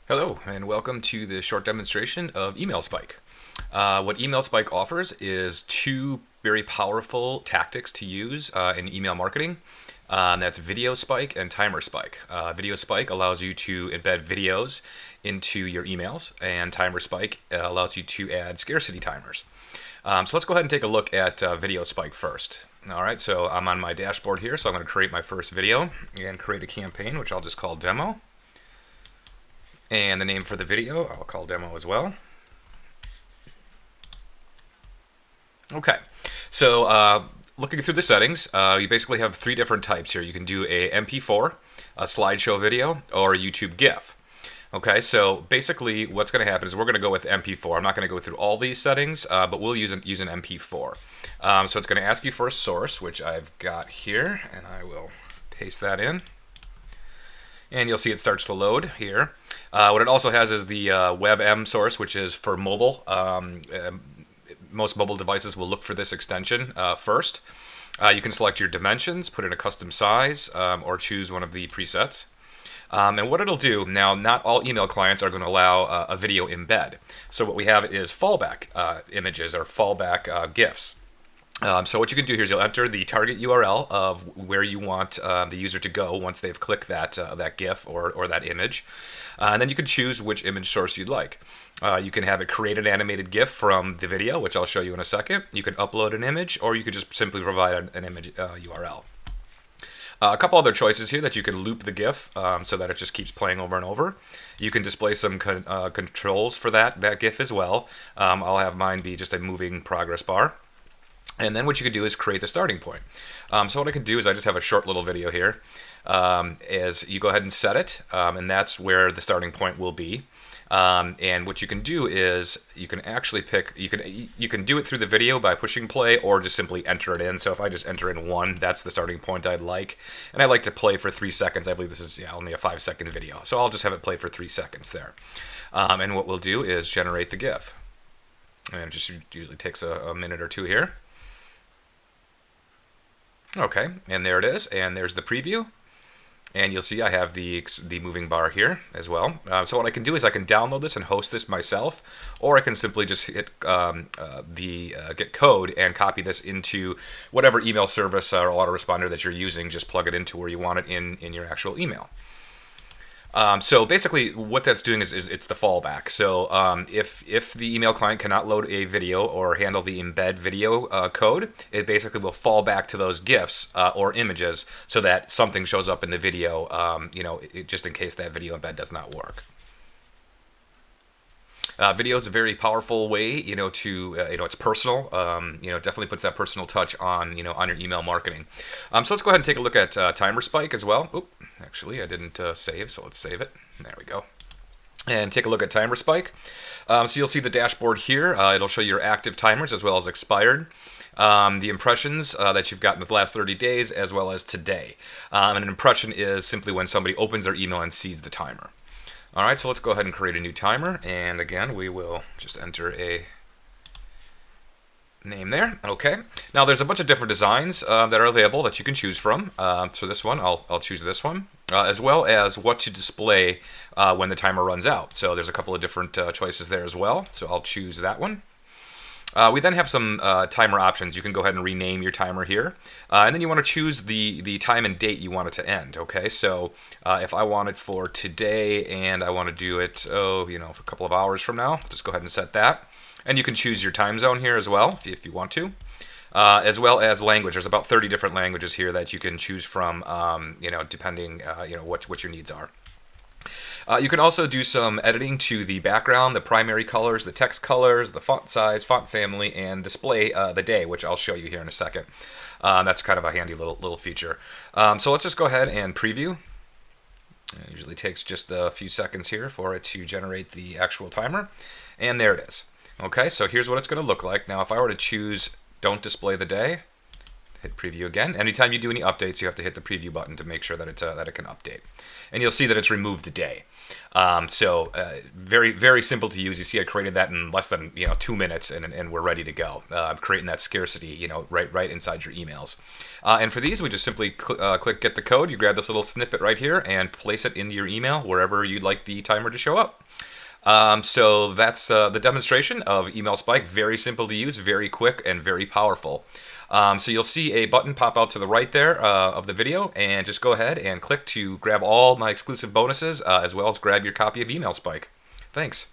Hello, and welcome to this short demonstration of Email Spike. What Email Spike offers is two very powerful tactics to use in email marketing. That's Video Spike and Timer Spike. Video Spike allows you to embed videos into your emails, and Timer Spike allows you to add scarcity timers. So let's go ahead and take a look at Video Spike first. All right, so I'm on my dashboard here, so I'm going to create my first video and create a campaign, which I'll just call Demo. And the name for the video, I'll call Demo as well. Okay, so looking through the settings, you basically have three different types here. You can do a MP4, a slideshow video, or a YouTube GIF. Okay, so basically what's going to happen is we're going to go with MP4. I'm not going to go through all these settings, but we'll use an MP4. So it's going to ask you for a source, which I've got here, and I will paste that in. And you'll see it starts to load here. What it also has is the WebM Source, which is for mobile. Most mobile devices will look for this extension first. You can select your dimensions, put in a custom size, or choose one of the presets. And what it'll do, now not all email clients are going to allow a video embed. So what we have is fallback images or fallback GIFs. So what you can do here is you'll enter the target URL of where you want the user to go once they've clicked that GIF or that image. And then you can choose which image source you'd like. You can have it create an animated GIF from the video, which I'll show you in a second. You can upload an image, or you could just simply provide an image URL. A couple other choices here that you can loop the GIF so that it just keeps playing over and over. You can display some controls for that GIF as well. I'll have mine be just a moving progress bar. And then what you can do is create the starting point. So what I can do is I just have a short little video here. As you go ahead and set it, and that's where the starting point will be. And what you can do is you can actually pick, you can do it through the video by pushing play or just simply enter it in. So if I just enter in 1, that's the starting point I'd like. And I like to play for 3 seconds. I believe this is only a 5-second video. So I'll just have it play for 3 seconds there. And what we'll do is generate the GIF. And it just usually takes a minute or two here. Okay, and there it is, and there's the preview. And you'll see I have the moving bar here as well. So what I can do is I can download this and host this myself, or I can simply just hit get code and copy this into whatever email service or autoresponder that you're using. Just plug it into where you want it in your actual email. So basically what that's doing is it's the fallback. So if the email client cannot load a video or handle the embed video code, it basically will fall back to those GIFs or images so that something shows up in the video, just in case that video embed does not work. Video is a very powerful way, to, it's personal, definitely puts that personal touch on, on your email marketing. So let's go ahead and take a look at Timer Spike as well. Oop, actually, I didn't save, so let's save it. There we go. And take a look at Timer Spike. So you'll see the dashboard here. It'll show your active timers as well as expired. The impressions that you've gotten in the last 30 days as well as today. And an impression is simply when somebody opens their email and sees the timer. All right, so let's go ahead and create a new timer, and again, we will just enter a name there. Okay, now there's a bunch of different designs that are available that you can choose from. So this one, I'll choose this one, as well as what to display when the timer runs out. So there's a couple of different choices there as well, so I'll choose that one. We then have some timer options. You can go ahead and rename your timer here. And then you want to choose the time and date you want it to end. Okay, so if I want it for today and I want to do it, a couple of hours from now, just go ahead and set that. And you can choose your time zone here as well if you want to. As well as language. There's about 30 different languages here that you can choose from, depending, what your needs are. You can also do some editing to the background, the primary colors, the text colors, the font size, font family, and display the day, which I'll show you here in a second. That's kind of a handy little feature. So let's just go ahead and preview. It usually takes just a few seconds here for it to generate the actual timer. And there it is. Okay, so here's what it's going to look like. Now if I were to choose don't display the day, Hit preview again. Anytime you do any updates, you have to hit the preview button to make sure that that it can update. And you'll see that it's removed the day. Very, very simple to use. You see I created that in less than 2 minutes, and we're ready to go. Creating that scarcity, right inside your emails. And for these, we just simply click Get the Code. You grab this little snippet right here and place it into your email wherever you'd like the timer to show up. So that's the demonstration of Email Spike. Very simple to use, very quick, and very powerful. So you'll see a button pop out to the right there of the video, and just go ahead and click to grab all my exclusive bonuses, as well as grab your copy of Email Spike. Thanks.